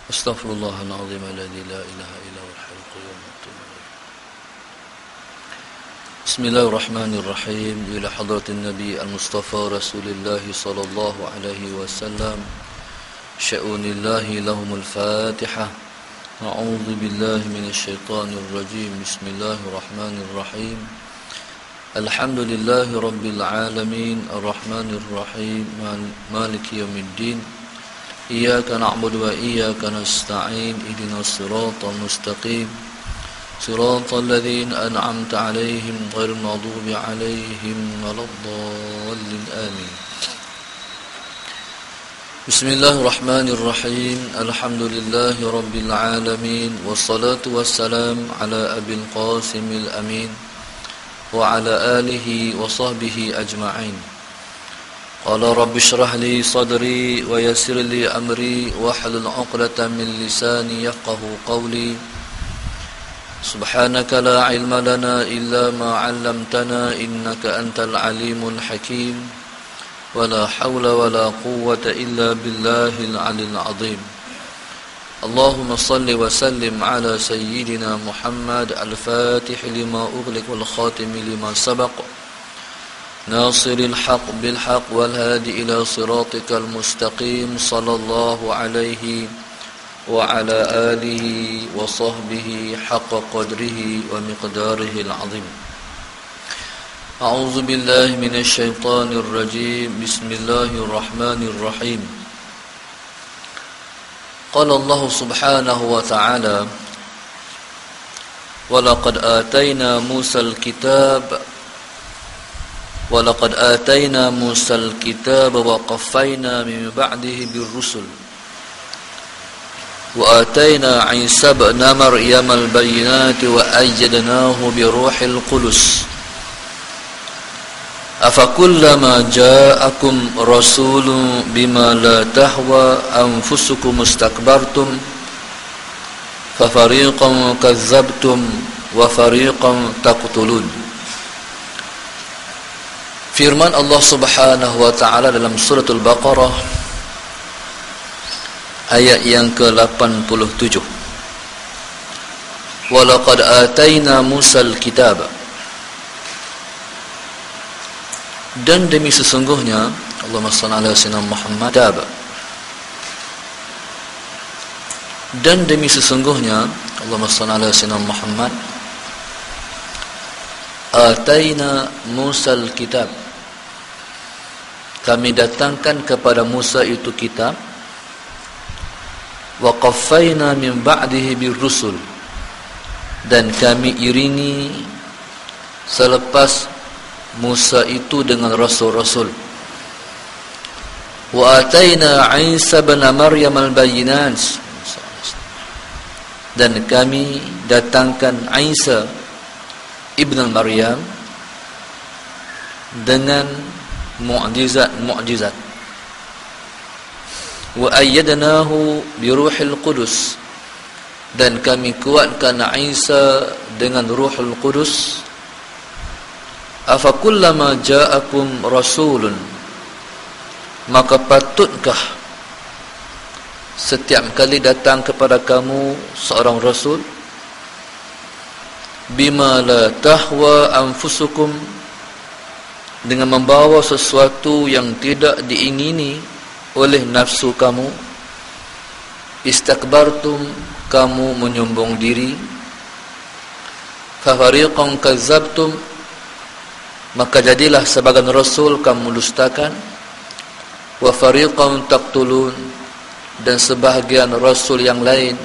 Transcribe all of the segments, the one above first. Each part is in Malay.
Astaghfirullahaladzim alladzi la ilaha illa huwal hayyul qayyum. Bismillahirrahmanirrahim. Ila hadratin Nabi al-Mustafa Rasulullah sallallahu alaihi wasallam. Sya'unillahi lahumul Fatihah. A'udzu billahi minasy syaithanir rajim. Bismillahirrahmanirrahim. Alhamdulillahi rabbil alamin, arrahmanir rahim, maliki yaumiddin. Iyyaka na'budu wa iyyaka nasta'in. Ihdinas siratal mustaqim. Siratal ladzina an'amta 'alaihim ghairil maghdubi 'alaihim waladdallin. Amin. Bismillahirrahmanirrahim. Alhamdulillahi rabbil alamin, wassalatu wassalam ala abil qasimil amin wa ala alihi wa sahbihi ajma'in. Qala rabbi shrah li sadri wa yassir li amri wahlul 'uqdatam min lisani yafqahu qawli. Subhanaka la ilma lana illa ma 'allamtana innaka antal alimul hakim. Wala hawla wala quwwata illa billahil 'aliyyil 'azim. Allahumma salli wa sallim ala sayyidina Muhammad al-Fatih lima ughliq wal khatim lima sabaq. Nasiril haqq bil haqq wal hadi ila siratikal mustaqim. Sallallahu alaihi wa ala alihi wa sahbihi haqqa qadrihi wa miqdarihi al-'azim. A'udzu billahi minasy syaithanir rajim. Bismillahirrahmanirrahim. Qala Allah subhanahu wa ta'ala: Wa laqad atayna Musal kitab wa qaffayna min ba'dihi bir-rusul wa atayna Isa ibn Maryam al-bayyinati wa ayyadnahu bi ruhil qudus. Afakullama ja'akum rasulun bima la tahwa anfusukum mustakbartum fafariqan kazzabtum wa fariqan taqtulun. Firman Allah Subhanahu wa taala dalam suratul Baqarah ayat yang ke-87. Wa laqad atayna Musal kitab. Dan demi sesungguhnya Allahumma shalli ala sayyidina Muhammad. Dan demi sesungguhnya Allahumma shalli ala sayyidina Muhammad. Atayna Musal kitab. Kami datangkan kepada Musa itu kitab. Wa qaffayna min ba'dihi bir-rusul. Dan kami iringi selepas Musa itu dengan rasul-rasul. Wa atayna Isa ibn Maryam al-bayyinat. Dan kami datangkan Isa ibn Maryam dengan mukjizat. Wa ayyadnahu bi ruhil qudus. Dan kami kuatkan Isa dengan Ruhul Qudus. Afakullama ja'akum rasulun, maka patutkah setiap kali datang kepada kamu seorang rasul bima la tahwa anfusukum, dengan membawa sesuatu yang tidak diingini oleh nafsu kamu, istakbartum, kamu menyombong diri, fafariqan kazzabtum, maka jadilah sebagian rasul kamu dustakan, wa fariqan taqtulun, dan sebahagian rasul yang lain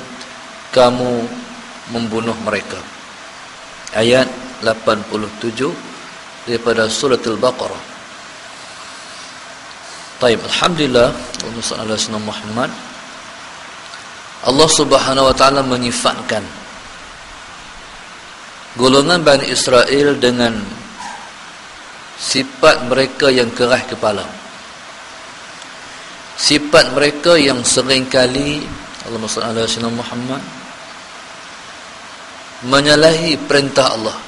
kamu membunuh mereka. Ayat 87 daripada surat Al-Baqarah. Taib, alhamdulillah, Allahumma shalli ala sayyidina Muhammad. Allah Subhanahu wa taala menyifatkan golongan Bani Israel dengan sifat mereka yang keras kepala. Sifat mereka yang seringkali Allahumma shalli ala sayyidina Muhammad menyalahi perintah Allah.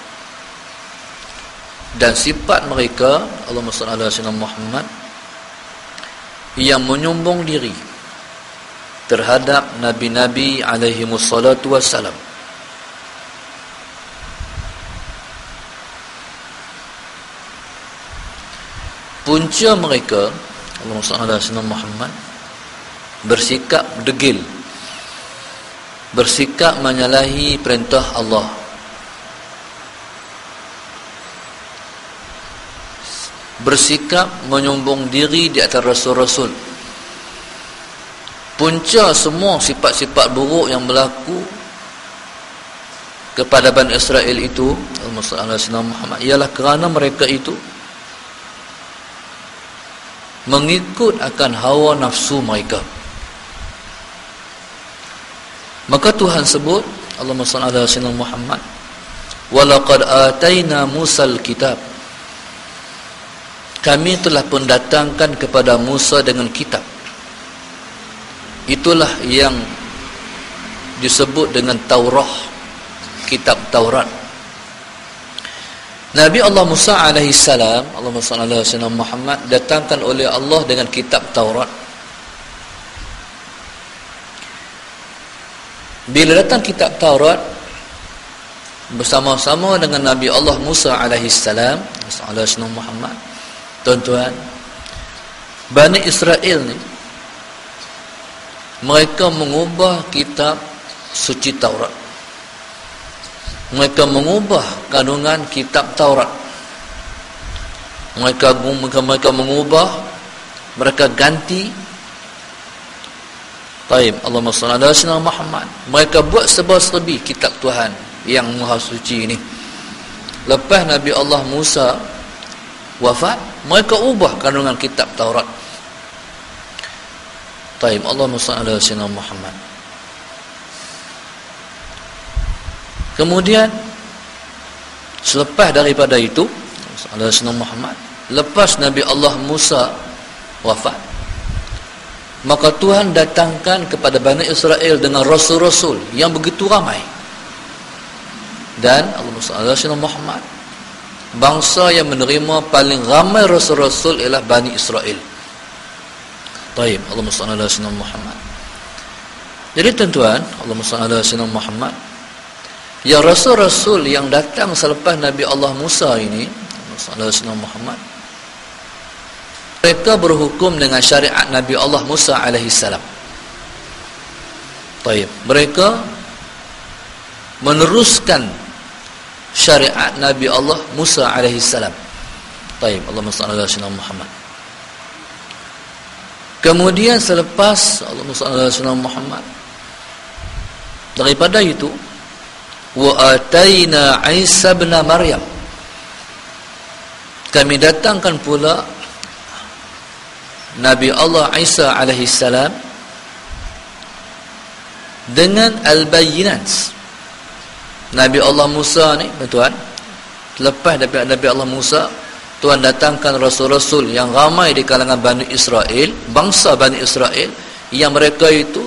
Dan sifat mereka Allahumma shalli ala sayyidina Muhammad yang menyombong diri, terhadap nabi-nabi alaihimussalatu wassalam. Punca mereka, Allahumma salli ala sayyidina Muhammad, bersikap degil, bersikap menyalahi perintah Allah, bersikap menyombong diri di atas rasul-rasul. Punca semua sifat-sifat buruk yang berlaku kepada Bani Israel itu, Allahumma salli ala sayyidina Muhammad, ialah kerana mereka itu mengikut akan hawa nafsu mereka. Maka Tuhan sebut, Allahumma salli ala sayyidina Muhammad, walaqad ataina Musal kitab, kami telah mendatangkan kepada Musa dengan kitab. Itulah yang disebut dengan Taurah, kitab Taurat. Nabi Allah Musa alaihi salam, Allahumma salli ala sayyidina Muhammad, datangkan oleh Allah dengan kitab Taurat. Bila datang kitab Taurat bersama-sama dengan Nabi Allah Musa alaihi salam, ala sayyidina Muhammad, tuan-tuan, Bani Israel ni mereka mengubah kitab suci Taurat. Mereka mengubah kandungan kitab Taurat. Mereka mengubah, mereka ganti. Taib, Allahumma salli ala sayyidina Muhammad. Mereka buat serba-serbi kitab Tuhan yang maha suci ini. Lepas Nabi Allah Musa wafat, mereka ubah kandungan kitab Taurat. Taib, Allahumma salli ala sayyidina Muhammad. Kemudian selepas daripada itu, Sayyidina Muhammad, lepas Nabi Allah Musa wafat, maka Tuhan datangkan kepada Bani Israel dengan rasul-rasul yang begitu ramai. Dan Sayyidina Muhammad, bangsa yang menerima paling ramai rasul-rasul ialah Bani Israel. Taib, Allahumma salli ala sayyidina Muhammad. Jadi tuan-tuan, Allahumma salli ala sayyidina Muhammad, ya rasul-rasul yang datang selepas Nabi Allah Musa ini, Sayyidina Muhammad, mereka berhukum dengan syariat Nabi Allah Musa alaihi salam. Baik, mereka meneruskan syariat Nabi Allah Musa alaihi salam. Baik, Allahumma salli ala sayyidina Muhammad. Kemudian selepas Allahumma salli ala sayyidina Muhammad, daripada itu, wa ataina Isa bin Maryam, kami datangkan pula Nabi Allah Isa alaihi salam dengan al-bayyinat. Nabi Allah Musa ni, tuan, lepas daripada Nabi Allah Musa, Tuhan datangkan rasul-rasul yang ramai di kalangan Bani Israel, bangsa Bani Israel, yang mereka itu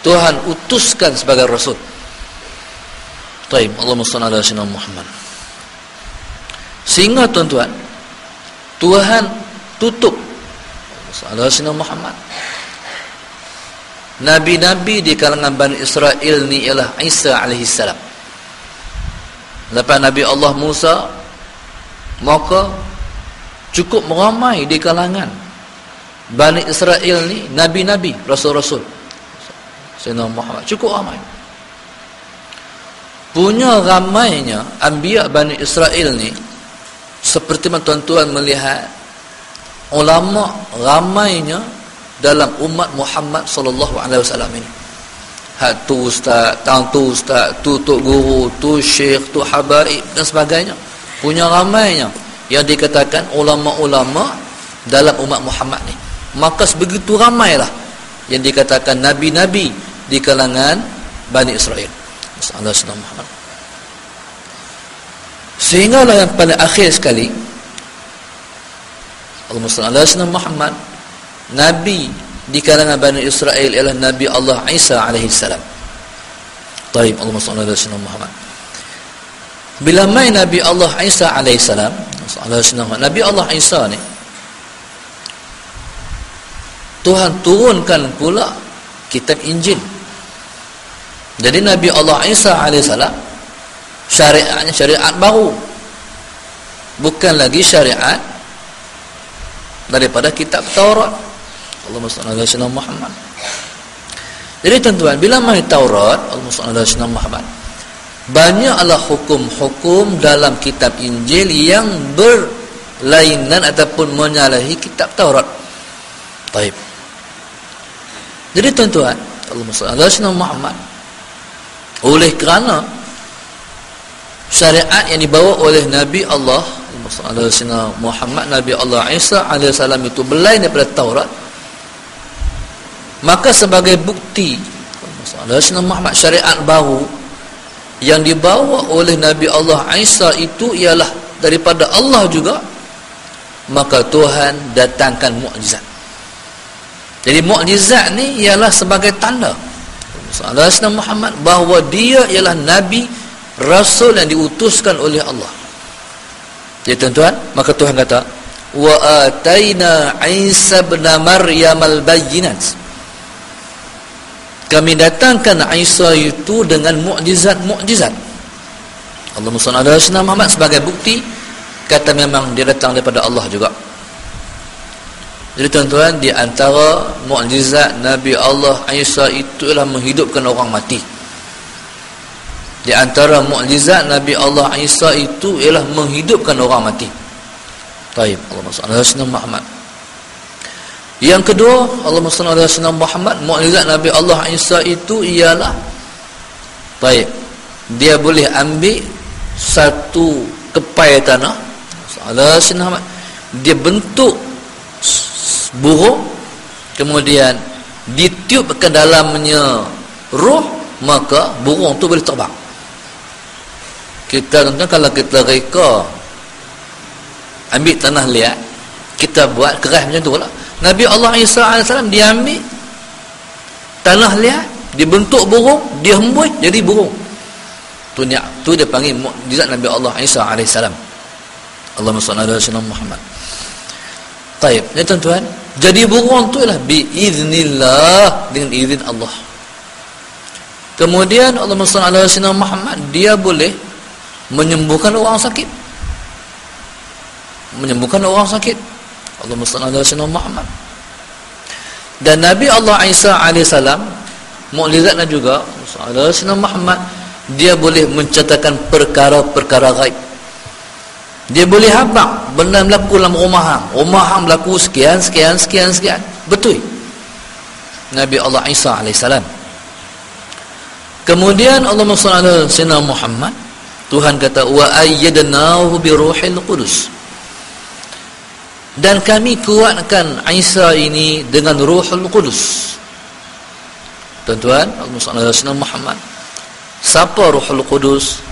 Tuhan utuskan sebagai rasul. Taib, Allahumma salli ala sayyidina Muhammad. Sehingga tuan-tuan, Tuhan tutup ala sayyidina Muhammad. Nabi-nabi di kalangan Bani Israel ni ialah Isa alaihi salam. Lepas Nabi Allah Musa, maka cukup ramai di kalangan Bani Israel ni nabi-nabi, rasul-rasul. Sayyidina Muhammad cukup ramai. Punya ramainya anbiya Bani Israel ni, seperti mana tuan-tuan melihat ulama ramainya dalam umat Muhammad sallallahu alaihi wasallam ini. Hak tu ustaz, tang tu ustaz, tu tok guru, tu syekh, tu habaib dan sebagainya. Punya ramainya yang dikatakan ulama-ulama dalam umat Muhammad ni. Maka sebegitu ramailah yang dikatakan nabi-nabi di kalangan Bani Israel. Sayyidina Muhammad. Sehinggalah yang paling akhir sekali, Allahumma salli ala sayyidina Muhammad, nabi di kalangan Bani Israel ialah Nabi Allah Isa alaihi salam. Taib, Allahumma salli ala sayyidina Muhammad. Bila mai Nabi Allah Isa alaihi salam, Nabi Allah Isa ni Tuhan turunkan pula kitab Injil. Jadi Nabi Allah Isa alaihissalam syariatnya syariat baru, bukan lagi syariat daripada kitab Taurat. Allahumma shalli ala sayyidina Muhammad. Jadi tuan-tuan, bila mai Taurat, Allahumma shalli ala sayyidina Muhammad, banyaklah hukum-hukum dalam kitab Injil yang berlainan ataupun menyalahi kitab Taurat. Baik. Jadi tuan-tuan, Allahumma shalli ala sayyidina Muhammad, oleh kerana syariat yang dibawa oleh Nabi Allah Muhammad, Nabi Allah Isa alaihissalam itu berlain daripada Taurat, maka sebagai bukti Muhammad syariat baru yang dibawa oleh Nabi Allah Isa itu ialah daripada Allah juga, maka Tuhan datangkan mukjizat. Jadi mukjizat ni ialah sebagai tanda Muhammad bahawa dia ialah Nabi Rasul yang diutuskan oleh Allah. Jadi tuan-tuan, maka Tuhan kata, wa ataina Isa ibn Maryam al-bayyinat. Kami datangkan Isa itu dengan mukjizat-mukjizat. Allahumma shalli ala sayyidina Muhammad sebagai bukti kata memang dia datang daripada Allah juga. Jadi tuan-tuan, di antara mukjizat Nabi Allah Isa itu ialah menghidupkan orang mati. Di antara mukjizat Nabi Allah Isa itu ialah menghidupkan orang mati. Taib. Allahumma shalli ala sayyidina Muhammad. Yang kedua, Allahumma shalli ala sayyidina Muhammad, mukjizat Nabi Allah Isa itu ialah baik, dia boleh ambil satu kepai tanah, ala sayyidina Muhammad, dia bentuk burung, kemudian ditiup ke dalamnya roh, maka burung tu boleh terbang. Kita tentu kalau kita reka ambil tanah liat, kita buat keras macam tu lah. Nabi Allah Isa AS dia ambil tanah liat, dibentuk burung, dia hembus jadi burung. Tu dia panggil mukjizat Nabi Allah Isa AS. Allahumma shalli ala sayyidina Muhammad. Baik, ya tuan-tuan, jadi burung tu ialah biiznillah, dengan izin Allah. Kemudian Allahumma shalli ala sayyidina Muhammad, dia boleh menyembuhkan orang sakit. Menyembuhkan orang sakit. Allahumma shalli ala sayyidina Muhammad. Dan Nabi Allah Isa alaihissalam, mukjizatnya juga ala sayyidina Muhammad, dia boleh mencatatkan perkara-perkara gaib. Dia boleh habaq benda berlaku dalam rumah hang berlaku sekian. Betul Nabi Allah Isa alaihissalam. Kemudian Allahumma shalli ala sayyidina Muhammad, Tuhan kata wa ayyadnahu bi ruhil qudus, dan kami kuatkan Isa ini dengan Ruhul Qudus. Tuan-tuan, Allahumma shalli ala sayyidina Muhammad, siapa Ruhul Qudus?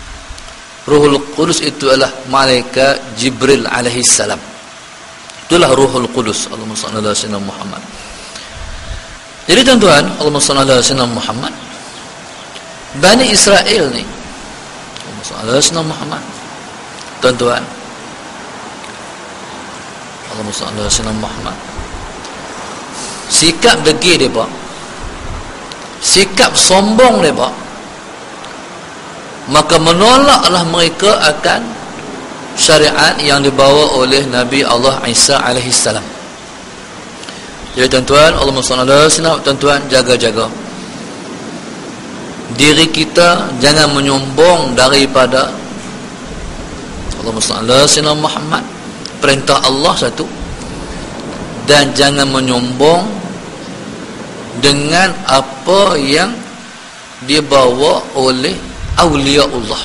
Ruhul Qudus itu adalah malaikat Jibril alaihi salam. Itulah Ruhul Qudus. Allahumma shalli ala sayyidina Muhammad. Jadi tuan-tuan, Allahumma shalli ala sayyidina Muhammad, Bani Israel ni, Allahumma shalli ala sayyidina Muhammad, tuan-tuan, Allahumma shalli ala sayyidina Muhammad, sikap degil mereka, sikap sombong mereka, maka menolaklah mereka akan syariat yang dibawa oleh Nabi Allah Isa alaihi salam. Jadi tuan-tuan, Allahumma shalli ala sayyidina, tuan-tuan, jaga-jaga diri kita, jangan menyombong daripada Allahumma shalli ala sayyidina Muhammad, perintah Allah satu, dan jangan menyombong dengan apa yang dibawa oleh awliyaullah.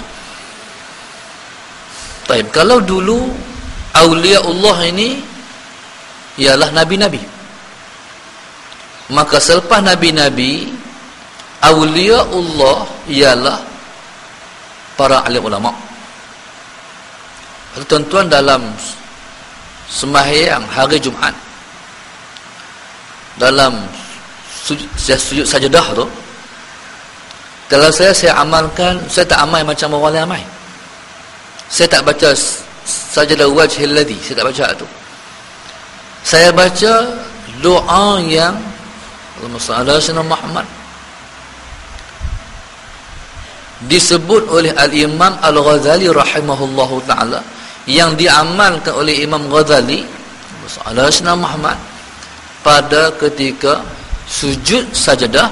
Baik, kalau dulu awliyaullah ini ialah nabi-nabi, maka selepas nabi-nabi, awliyaullah ialah para alim ulama. Tuan-tuan, dalam sembahyang hari Jumaat, dalam sujud sajadah tu, kalau saya amalkan, saya tak amal macam orang lain amal. Saya tak baca sajadah wajhil ladhi, saya tak baca tu. Saya baca doa yang Allahumma shalli ala sayyidina Muhammad disebut oleh Al-Imam Al-Ghazali rahimahullahu ta'ala, yang diamalkan oleh Imam Ghazali ala sayyidina Muhammad pada ketika sujud sajadah.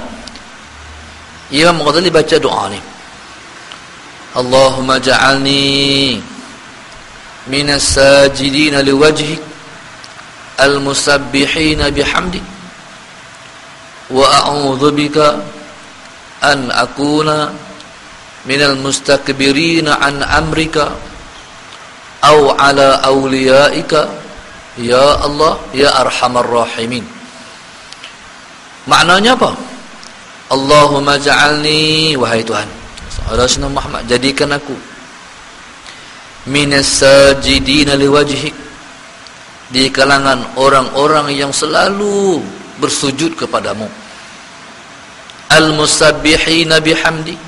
Imam Ghazali baca doa ni, Allahumma ja'alni minas sajidina liwajhik al-musabbihina bihamdik wa a'udzu bika an akuna minal mustakbirina an amrika aw ala awliyaika ya Allah ya arhamar rahimin. Maknanya apa? Allahumma ja'alni, wahai Tuhan, Rasulullah Muhammad, jadikan aku minas sajidina liwajhik, di kalangan orang-orang yang selalu bersujud kepadamu, al-musabbihina bihamdi,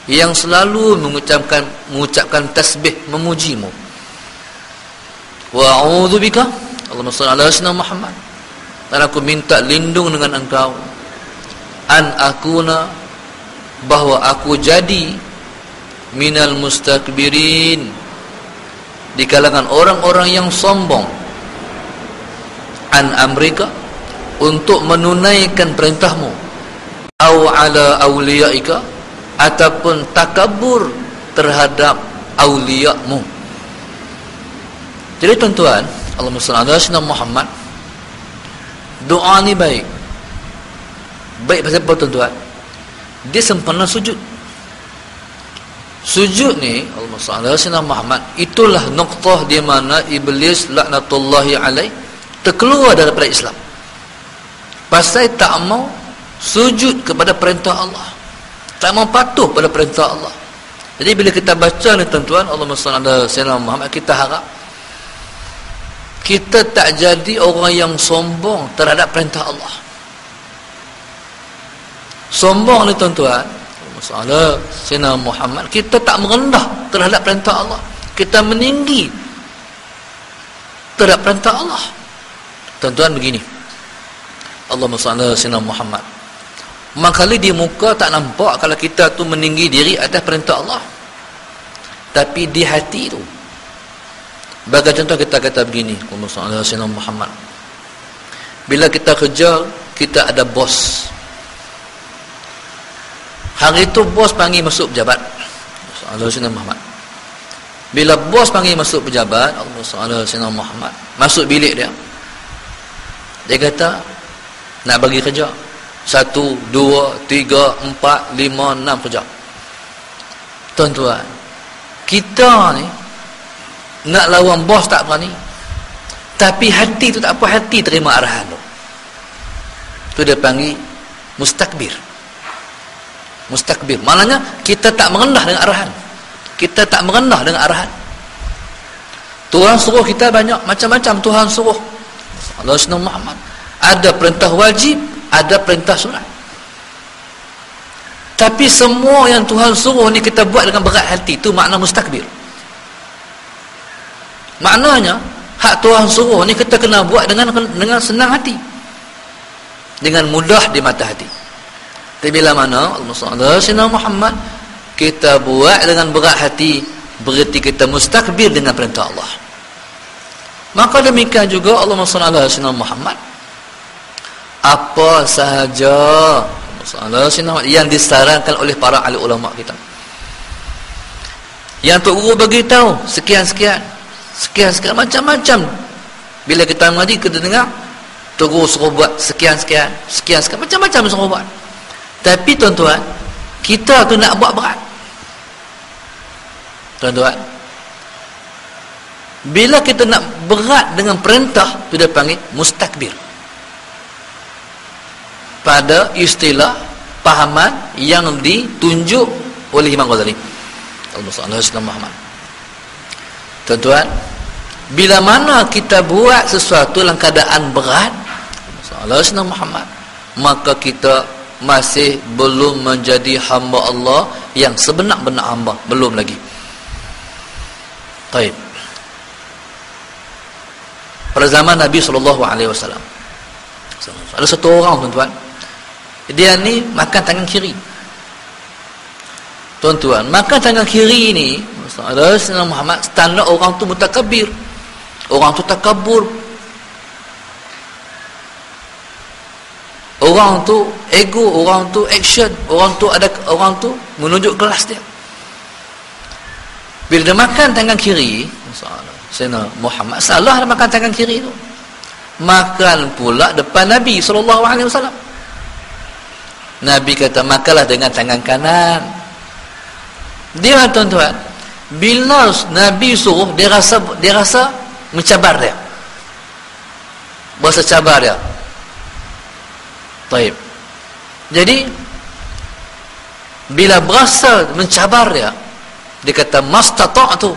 yang selalu mengucapkan tasbih memujimu, wa a'udzu bika, Allahumma shalli ala sayyidina Muhammad, dan aku minta lindung dengan engkau, an akuna, bahwa aku jadi minal mustakbirin, di kalangan orang-orang yang sombong, an amrika, untuk menunaikan perintahmu, au ala awliyaika, ataupun takabur terhadap awliyamu. Jadi tuan-tuan, Allahumma shalli ala sayyidina Muhammad, doa ni baik pasal apa tuan-tuan? Dia sempena sujud. Sujud ni, Allahumma shalli ala sayyidina Muhammad, itulah noktah di mana iblis laknatullahi alaih terkeluar daripada Islam, pasal tak mau sujud kepada perintah Allah, tak mau patuh pada perintah Allah. Jadi bila kita baca ni tuan-tuan, Allahumma shalli ala sayyidina Muhammad, kita harap kita tak jadi orang yang sombong terhadap perintah Allah. Sombong ni tuan-tuan, masalah Sayyidina Muhammad, kita tak merendah terhadap perintah Allah, kita meninggi terhadap perintah Allah. Tuan-tuan begini, Allahumma shalli ala Sayyidina Muhammad, makali di muka tak nampak kalau kita tu meninggi diri atas perintah Allah, tapi di hati tu, bagi contoh kita kata begini, Allahumma shalli ala Sayyidina Muhammad, bila kita kerja, kita ada bos. Hari itu bos panggil masuk pejabat, Allahumma shalli ala Muhammad. Bila bos panggil masuk pejabat, Allahumma shalli ala Sayyidina Muhammad, masuk bilik dia, dia kata nak bagi kerja 1, 2, 3, 4, 5, 6 kerja. Tuan-tuan, kita ni nak lawan bos tak berani, tapi hati tu tak apa, hati terima arahan tu. Tu dia panggil mustakbir. Mustakbir maknanya kita tak merendah dengan arahan, kita tak merendah dengan arahan. Tuhan suruh kita banyak macam-macam, Tuhan suruh Allah Rasulullah Muhammad, ada perintah wajib, ada perintah sunat, tapi semua yang Tuhan suruh ni kita buat dengan berat hati. Tu makna mustakbir. Maknanya hak Tuhan suruh ni kita kena buat dengan senang hati, dengan mudah di mata hati. Tapi bila mana Allahumma shalli ala sayyidina Muhammad, kita buat dengan berat hati, berarti kita mustakbir dengan perintah Allah. Maka demikian juga Allahumma shalli ala sayyidina Muhammad, apa sahaja yang disarankan oleh para ahli ulama kita, yang Tok Guru bagi tahu sekian-sekian macam-macam. Bila kita mengaji, kita dengar Tok Guru suruh buat sekian-sekian macam-macam suruh buat. Tapi tuan-tuan, kita tu nak buat berat. Tuan-tuan, bila kita nak berat dengan perintah, tu dia panggil mustakbir, pada istilah pahaman yang ditunjuk oleh Imam Ghazali Allahumma Muhammad. Tuan-tuan, bila mana kita buat sesuatu dalam keadaan berat, Allahumma Muhammad, maka kita masih belum menjadi hamba Allah yang sebenar-benar hamba, belum lagi. Baik. Pada zaman Nabi SAW, Ada satu orang tuan-tuan, dia ni makan tangan kiri. Tuan-tuan, makan tangan kiri ni, ada Sayyidina Muhammad standar orang tu mutakabir. Orang tu takabur. Orang tu ego, orang tu action, orang tu menunjuk kelas dia. Bila dia makan tangan kiri, Sayyidina Muhammad salah dia makan tangan kiri tu. Makan pula depan Nabi SAW. Nabi kata makanlah dengan tangan kanan. Dia tuan-tuan, bila Nabi suruh, dia rasa mencabar dia. Bahasa cabar dia. Baik. Jadi bila berasa mencabar dia, dia kata mastata'tu,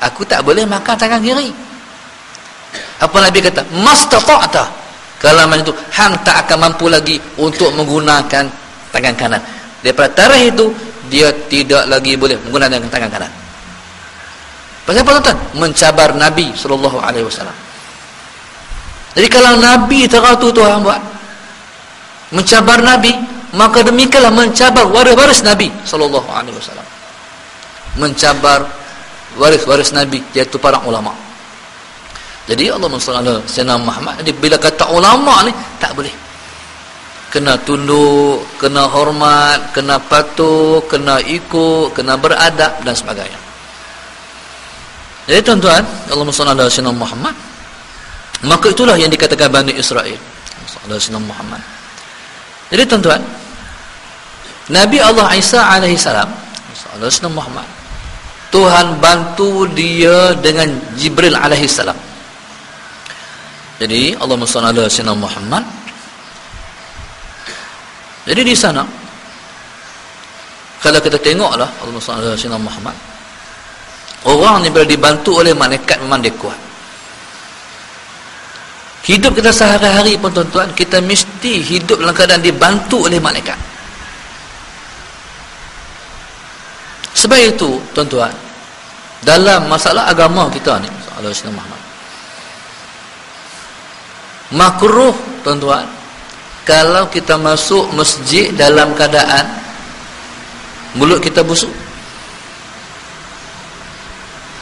aku tak boleh makan tangan kiri. Apa Nabi kata? Mastata'ta, kalau macam itu hang tak akan mampu lagi untuk menggunakan tangan kanan. Daripada tarikh itu dia tidak lagi boleh menggunakan tangan kanan. Pasal apa tuan? Mencabar Nabi SAW. Jadi kalau Nabi teratu tu hang buat mencabar Nabi, maka demikianlah mencabar waris-waris Nabi SAW. Mencabar waris-waris Nabi, iaitu para ulama. Jadi Allah SWT Sayyidina Muhammad, jadi bila kata ulama ni tak boleh, kena tunduk, kena hormat, kena patuh, kena ikut, kena beradab dan sebagainya. Jadi tuan-tuan, Allah SWT Sayyidina Muhammad, maka itulah yang dikatakan Bani Israel Sayyidina Muhammad. Jadi tuan-tuan, Nabi Allah Isa alaihissalam Sayyidina Muhammad, Tuhan bantu dia dengan Jibril alaihissalam. Jadi Allah SWT Sayyidina Muhammad, jadi di sana kalau kita tengoklah Allah SWT Sayyidina Muhammad, orang ni bila dibantu oleh malaikat memang dia kuat. Hidup kita sehari-hari pun tuan-tuan, kita mesti hidup dalam keadaan dibantu oleh malaikat. Sebab itu tuan-tuan, dalam masalah agama kita ni, Allah Sayyidina Muhammad, makruh tuan-tuan kalau kita masuk masjid dalam keadaan mulut kita busuk.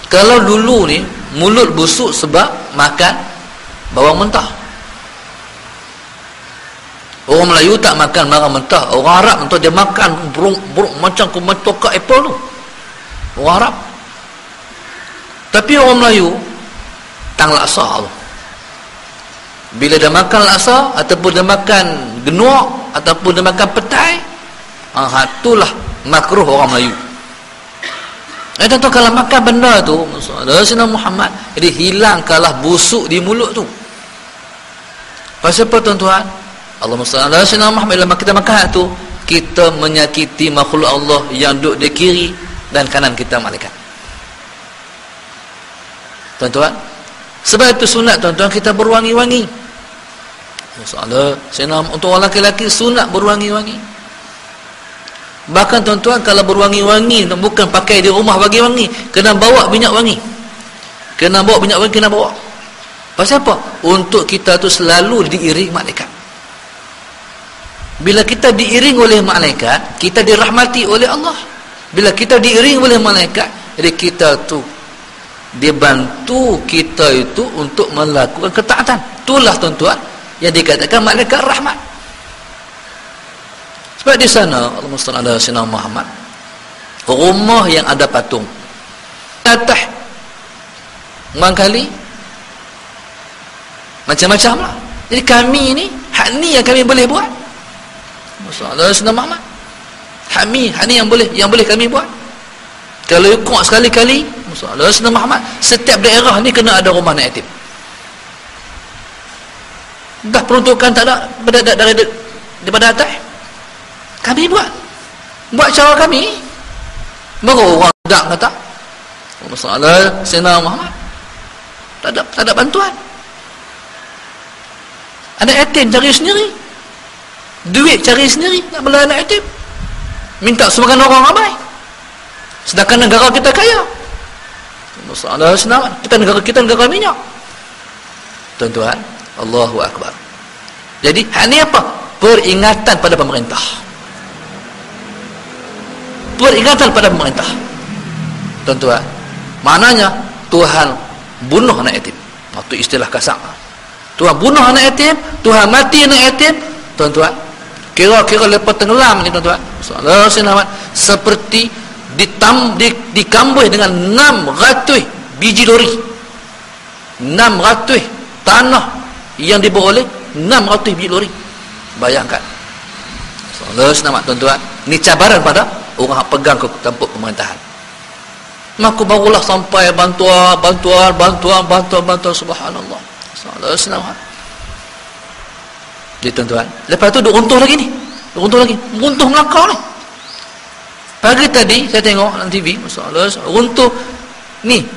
Kalau dulu ni mulut busuk sebab makan bawang mentah. Orang Melayu tak makan bawang mentah. Orang Arab untuk dia makan buruk macam tokak apple tu. Orang Arab. Tapi orang Melayu tang laksa tu. Bila dia makan laksa ataupun dia makan genuak ataupun dia makan petai, itulah makruh orang Melayu. Tentu kalau makan benda tu, Rasulullah Muhammad, jadi hilangkanlah busuk di mulut tu. Pasal apa tuan-tuan? Allah Rasulullah Muhammad, bila kita makan tu, kita menyakiti makhluk Allah yang duduk di kiri dan kanan kita malaikat. Tuan-tuan, sebab itu sunat tuan-tuan kita berwangi-wangi. Masalah untuk orang lelaki sunat berwangi-wangi. Bahkan tuan-tuan, kalau berwangi-wangi bukan pakai di rumah bagi wangi, kena bawa minyak wangi. Kena bawa minyak wangi, kena bawa. Pasal apa? Untuk kita tu selalu diiring malaikat. Bila kita diiring oleh malaikat, kita dirahmati oleh Allah. Bila kita diiring oleh malaikat, jadi kita tu dibantu kita itu untuk melakukan ketaatan. Itulah tuan-tuan yang dikatakan malaikat rahmat. Sebab di sana Allah SWT Sayyidina Muhammad, rumah yang ada patung atas mangkali macam-macam lah. Jadi kami ni hak ni yang kami boleh buat. Sayyidina Muhammad, hak ni yang boleh kami buat. Kalau ikut sekali-kali Sayyidina Muhammad, setiap daerah ni kena ada rumah anak yatim. Dah peruntukan tak ada daripada atas, kami buat cara kami. Baru orang tak kata masalah Sayyidina Muhammad tak ada bantuan. Anak yatim cari sendiri, duit cari sendiri, nak bela anak yatim, minta sumbangan orang ramai. Sedangkan negara kita kaya. Masalah senang, kita negara minyak. Tuan-tuan, Allahu Akbar. Jadi hak ni apa? Peringatan pada pemerintah. Peringatan pada pemerintah. Tuan-tuan, maknanya Tuhan bunuh anak yatim. Itu istilah kasar. Tuhan bunuh anak yatim, Tuhan mati anak yatim. Tuan-tuan, kira-kira lepas tenggelam ni tuan-tuan, seperti dikambui dengan 600 biji lori. 600 tanah yang diperoleh 600 biji lori. Bayangkan. Selamat tuan-tuan, ni cabaran pada orang yang pegang ke tampuk pemerintahan. Maka barulah sampai bantuan, subhanallah. Selamat. Jadi tuan-tuan, lepas tu duk runtuh lagi ni. Runtuh melangkau ni. Pagi tadi saya tengok dalam TV, masalah runtuh ni.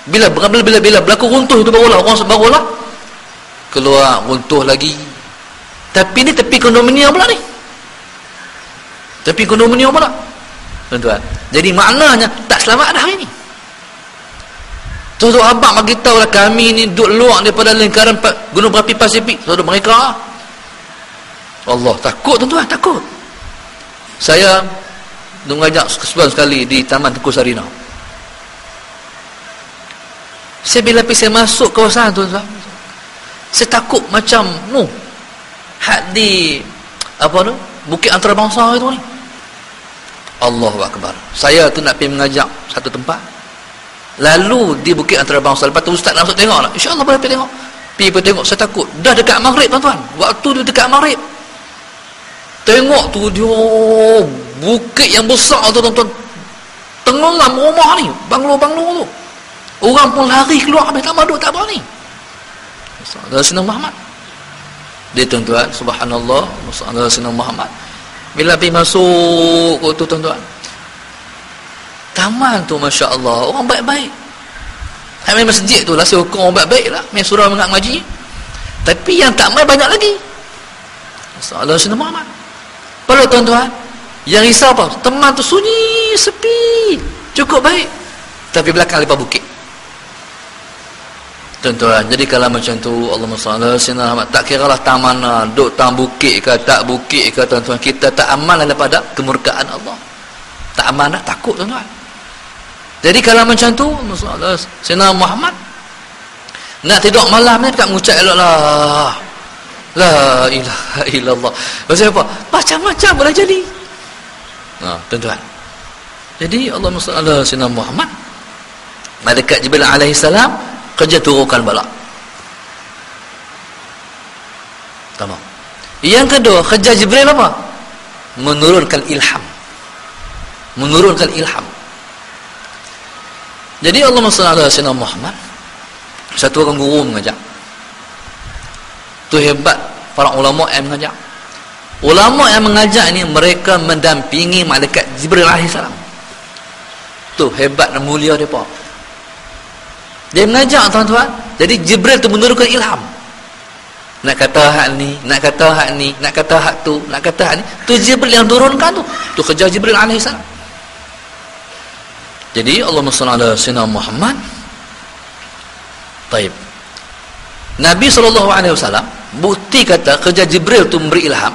Bila berlaku runtuh itu barulah orang keluar runtuh lagi. Tapi ni tepi kondominium pula ni. Tuan-tuan. Jadi maknanya tak selamat dah hari ni. Tuan-tuan abang bagi tahu lah, kami ni duduk luar daripada lingkaran Gunung Berapi Pasifik. Tuan-tuan mereka Allah takut tuan-tuan, takut. Saya mengajak sebulan sekali di Taman Tengku Sarina. Saya bila saya masuk kawasan tuan-tuan, saya takut macam had di Bukit Antarabangsa itu ni. Allahu Akbar. Saya tu nak pergi mengajak satu tempat. Lalu di Bukit Antarabangsa, lepas tu ustaz nak masuk tengok lah. InsyaAllah boleh pergi tengok. Pergi tengok, saya takut. Dah dekat maghrib tuan-tuan. Waktu dia dekat maghrib. Tengok tu dia bukit yang besar tu tuan-tuan. Tenggelam rumah ni, banglo-banglo tu. Orang pun lari keluar habis tak maduk, tak berani. Sayyidina Muhammad. Dia tuan-tuan, subhanallah, Sayyidina Muhammad. Bila pergi masuk tu tuan-tuan, taman tu masya-Allah, orang baik-baik. Main masjid tu lah saya hukum orang baik-baik lah, main surau mengat ngaji. Tapi yang tak main banyak lagi. Sayyidina Muhammad. Kalau tuan-tuan, yang risau apa? Teman tu sunyi, sepi, cukup baik. Tapi belakang lepas bukit. Tuan-tuan, jadi kalau macam tu, Allahumma salli ala sayyidina Muhammad, tak kiralah taman mana, duduk tang bukit ke tak bukit ke tuan-tuan, kita tak aman daripada kemurkaan Allah. Tak aman dah, takut tuan-tuan. Jadi kalau macam tu, sayyidina Muhammad nak tidur malam ni dekat mengucap elok-lah. La ilaha illallah. Maksudnya apa? Macam-macam boleh jadi. Tuan-tuan. Jadi Allahumma salli ala sayyidina Muhammad. Malaikat Jibril alaihi salam kerja turunkan bala. Tamam. Yang kedua, kerja Jibril apa? Menurunkan ilham. Menurunkan ilham. Jadi Allahumma salli ala sayyidina Muhammad. Satu orang guru mengajak. Tu hebat para ulama yang mengajak. Ulama yang mengajak ni mereka mendampingi malaikat Jibril alaihi salam. Tu hebat dan mulia depa. Dia mengajak tuan-tuan. Jadi Jibril tu menurunkan ilham. Nak kata hak ni, nak kata hak ni, nak kata hak tu, nak kata hak ni. Tu Jibril yang turunkan tu. Tu kerja Jibril alaihi salam. Jadi Allahumma shalli ala sayyidina Muhammad. Baik. Nabi SAW bukti kata kerja Jibril tu memberi ilham.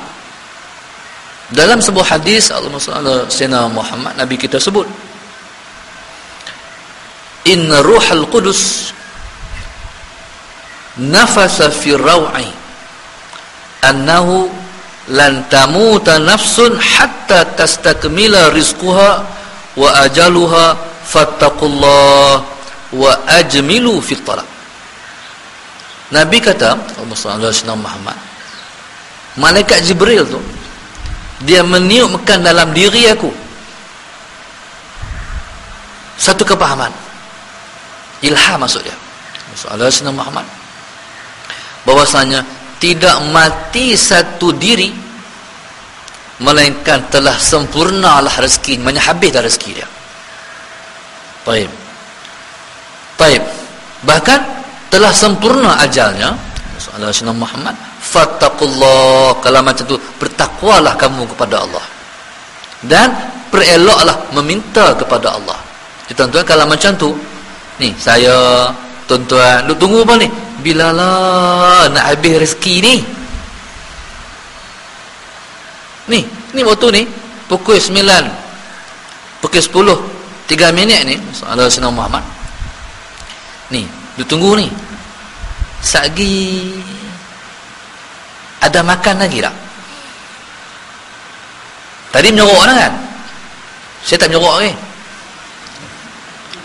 Dalam sebuah hadis Allahumma shalli ala sayyidina Muhammad, Nabi kita sebut, inna ruhal qudus nafasa fi raw'i annahu lan tamuta nafsun hatta tastakmila rizquha wa ajaluha fattaqullah wa ajmilu fi talab. Nabi kata, Allahumma shalli ala sayyidina Muhammad, malaikat Jibril tu dia meniupkan dalam diri aku satu kepahaman, ilham maksud dia. Allahumma shalli ala sayyidina Muhammad, bahwasanya tidak mati satu diri melainkan telah sempurnalah rezeki, habis dah rezeki dia. Baik. Baik. Bahkan telah sempurna ajalnya. Sayyidina Muhammad, fattaqullah, kalau macam tu bertakwalah kamu kepada Allah dan pereloklah meminta kepada Allah. Tuan-tuan, kalau macam tu ni saya tuan-tuan lu tunggu apa ni, bilalah nak habis rezeki ni. Ni waktu ni pukul 9, pukul 10 3 minit ni ada Sayyidina Muhammad ni dia tunggu ni sagi ada makan lagi tak? Tadi menyorok kan? Saya tak menyorok lagi.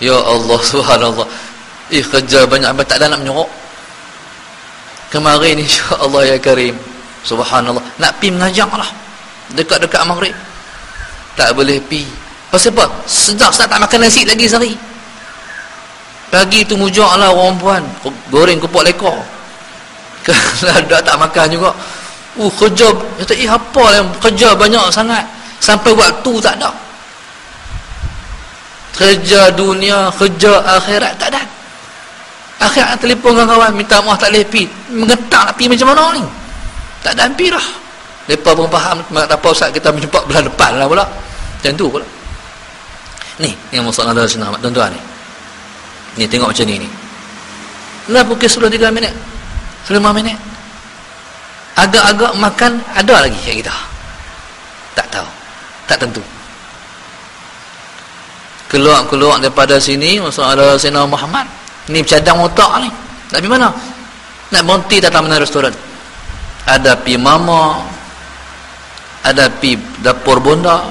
Ya Allah, subhanallah. Kerja banyak abang tak ada nak menyorok. Kemarin insya-Allah ya Karim. Subhanallah. Nak pi mengajar lah. Dekat-dekat maghrib. Tak boleh pi. Pasal apa? Sedap tak makan nasi lagi sehari. Pagi tu mujak lah orang puan. Goreng kupok lekor. Kalau dah tak makan juga. Kerja. Kata, apa yang kerja banyak sangat. Sampai waktu tak ada. Kerja dunia, kerja akhirat tak ada. Akhirat telefon dengan kawan, minta maaf tak boleh pi. Mengetak nak pi macam mana ni? Tak ada pi lah. Mereka pun faham, apa Ustaz kita menjumpa bulan depan lah pula. Macam tu pula. Ni yang masalah dari Sayyidina Ahmad. Tuan-tuan ni. Ni tengok macam ni. Lah pukul 10:03 minit. 5 minit. Agak-agak makan ada lagi kat kita. Tak tahu. Tak tentu. Keluar daripada sini masalah Sayyidina Muhammad. Ni cadang otak ni. Nak pergi mana? Nak berhenti datang mana restoran. Ada pi mama, ada pi dapur bonda.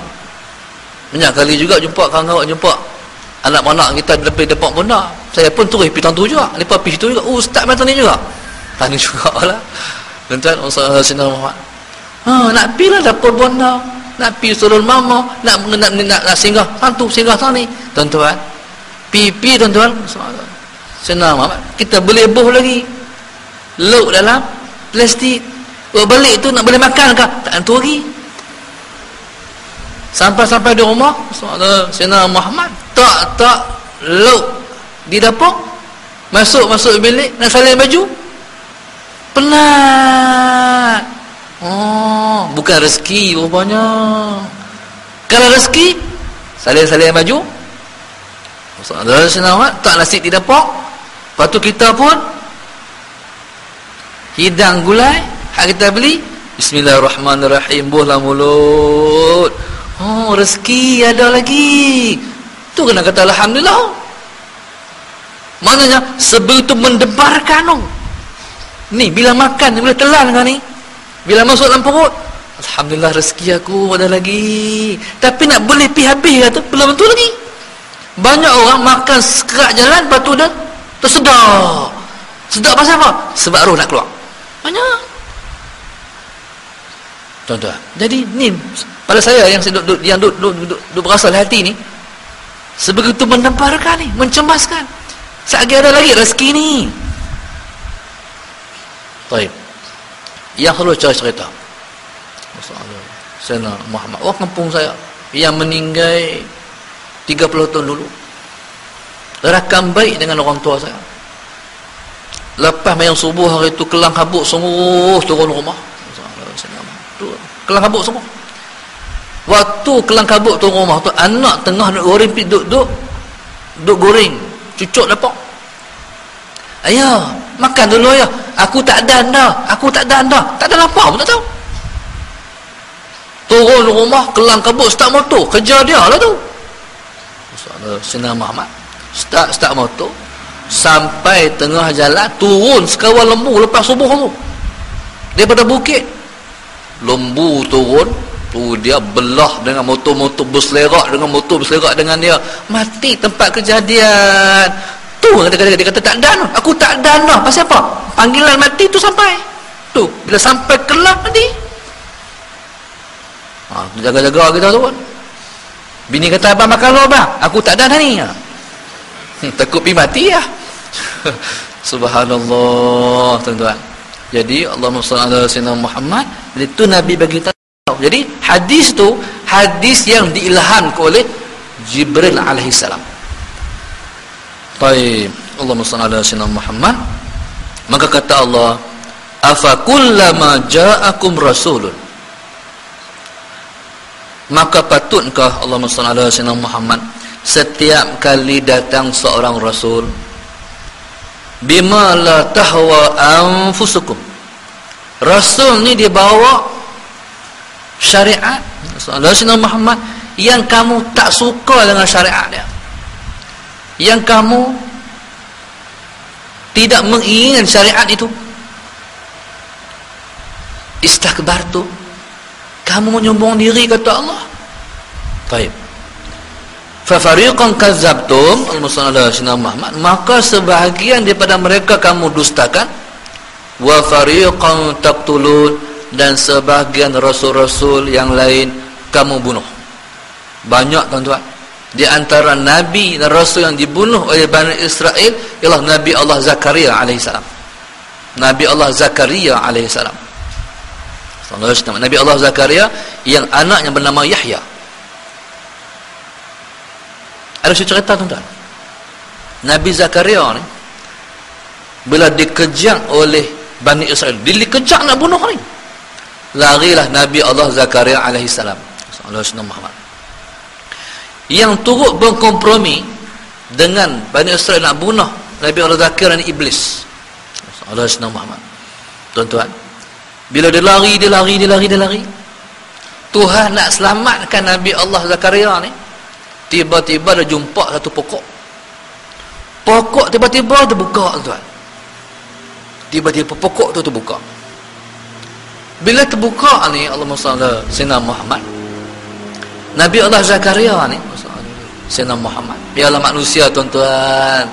Banyak kali juga jumpa kawan-kawan, jumpa anak-anak kita lebih depan bonda. Saya pun turun pi tang tu juga. Lepas pi situ juga, ustaz macam ni juga. Tanya jugalah. Tuan-tuan, masalah Sayyidina Muhammad. Nak pi lah dapur bonda. Nak pi surul mama, nak singgah santu, singgah sana ni. Tuan-tuan, pipi tuan-tuan, Sayyidina Muhammad, kita boleh buh lagi. Luk dalam plastik. Balik tu nak boleh makan ke? Tak tentu lagi. Sampai di rumah, Sayyidina Muhammad tak luk di dapur. Masuk bilik, nak salin baju. Penat. Bukan rezeki rupanya. Kalau rezeki salin baju. Saudara senawat tak nasi di dapur. Lepas tu kita pun hidang gulai hak kita beli, bismillahirrahmanirrahim, buhlah mulut. Rezeki ada lagi. Tu kena kata alhamdulillah. Maknanya sebegitu mendebarkan. Ni bila makan boleh telan kan ni. Bila masuk dalam perut, alhamdulillah rezeki aku ada lagi. Tapi nak boleh pi habis kata, belum tentu lagi. Banyak orang makan sekerak jalan, lepas tu dah tersedar. Sedar pasal apa? Sebab roh nak keluar. Banyak. Tuan-tuan. Jadi ni pada saya yang duduk berasa hati ni, sebegitu menemparkan ni, mencemaskan. Sekali ada lagi rezeki ni. Baik. Yang selalu cerita Sayyidina Muhammad, orang kampung saya yang meninggal 30 tahun dulu, rakam baik dengan orang tua saya. Lepas mayang subuh hari itu, kelang kabut sungguh turun rumah. Kelang kabut semua. Waktu kelang kabut turun rumah tu, anak tengah nak goreng, duduk goreng cucuk dapak. Ayah, makan dulu ayah. Aku tak ada anda. Tak ada lapar pun tak tahu. Turun rumah, kelang kabut, start motor. Kerja dia lah tu. Sayyidina Muhammad start motor sampai tengah jalan, turun sekawal lembu lepas subuh tu. Daripada bukit lembu turun tu, dia belah dengan motor-motor berselerak dengan dia. Mati tempat kejadian. Tu dia kata tak ada. Aku tak ada. Pasal apa? Panggilan mati tu sampai. Tu bila sampai kelam mati. Jaga-jaga kita tu kan. Bini kata, abang makan lu abang. Aku tak ada ni. Takut pergi mati lah. Subhanallah, tuan-tuan. Jadi Allahumma salli ala sayyidina Muhammad. Itu Nabi bagi tahu. Jadi hadis tu hadis yang diilhamkan oleh Jibril alaihi salam. Baik, Allahumma salli ala sayyidina Muhammad. Maka kata Allah, afa kullama ja'akum rasulun, maka patutkah Allahumma salli ala sayyidina Muhammad, setiap kali datang seorang rasul, bima la tahwa anfusukum, rasul ni dia bawa syariat Rasulullah Muhammad yang kamu tak suka dengan syariat dia, yang kamu tidak menginginkan syariat itu, istakbartu, kamu menyombong diri, kata Allah. Baik. Fa fariqan kazzabtum al-musalla Muhammad, maka sebahagian daripada mereka kamu dustakan, wa fariqan taqtulun, dan sebahagian rasul-rasul yang lain kamu bunuh. Banyak tuan-tuan. Di antara nabi dan rasul yang dibunuh oleh Bani Israel ialah Nabi Allah Zakaria alaihissalam. Nabi Allah Zakaria alaihissalam. Nabi Allah Zakaria yang anaknya bernama Yahya. Ada cerita tuan-tuan. Nabi Zakaria ni bila dikejar oleh Bani Israel, dikejar nak bunuh ni, larilah Nabi Allah Zakaria alaihissalam, Muhammad, yang turut berkompromi dengan Bani Israel nak bunuh Nabi Allah Zakaria ni iblis. Muhammad. Tuan-tuan, bila dia lari, Tuhan nak selamatkan Nabi Allah Zakaria ni, tiba-tiba dia jumpa satu pokok. Pokok tiba-tiba terbuka, tuan. Tiba-tiba pokok tu terbuka. Bila terbuka ni, Allahumma salli Sayyidina Muhammad, Nabi Allah Zakaria ni, Sayyidina Muhammad, biarlah manusia tuan-tuan,